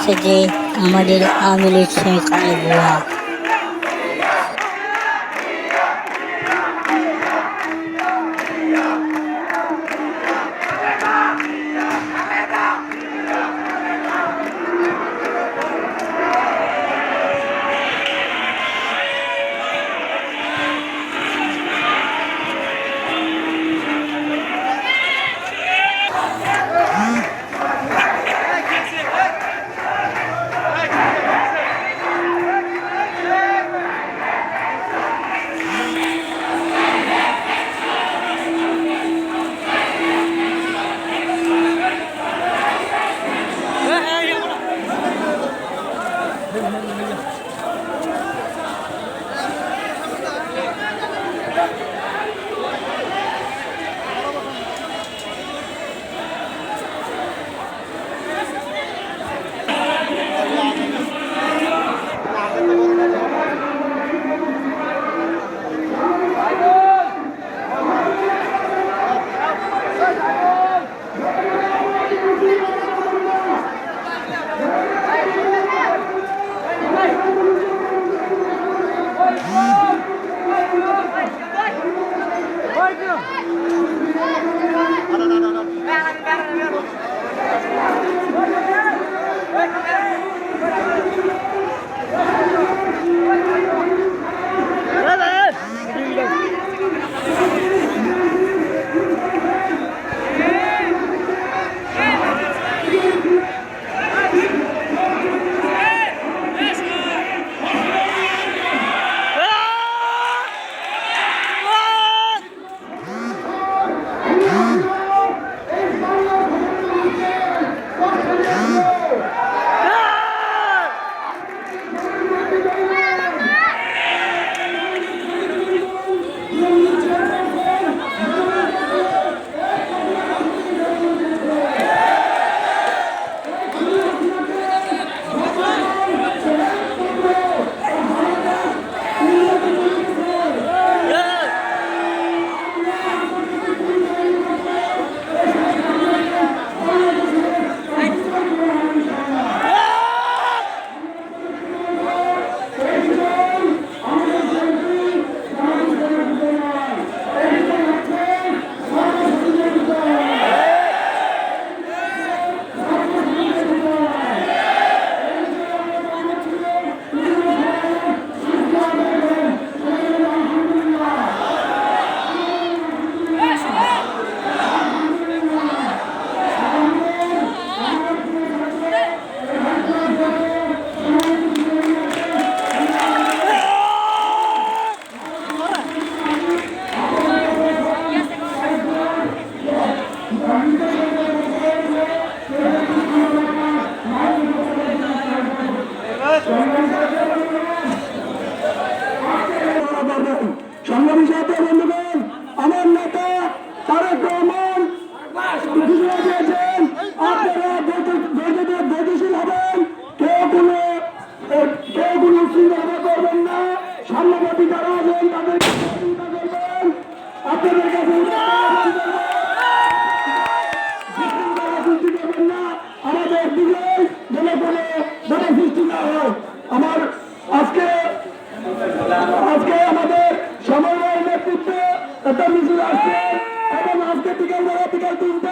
আছে যে আমাদের আওয়ামী লীগ সরকারের ভুয়া। আমার নেতা তারেক রহমান ঘোষণা দিয়েছেন, আপনারা ধৈর্যশীল হবেন, কেউ কোনো চিন্তা করবেন না, সাম্যবাদী যারা আছেন তাদেরকে চিন্তা করবেন, আপনাদের কাছে সৃষ্টি করবেন না, আমাদের দিকে যেন কোনো বাধা সৃষ্টি না হয়। আমার আজকে আমাদের সমন্বয়ের নেতৃত্বে একটা মিছিল আসছে এবং আজকে বিকাল 3টা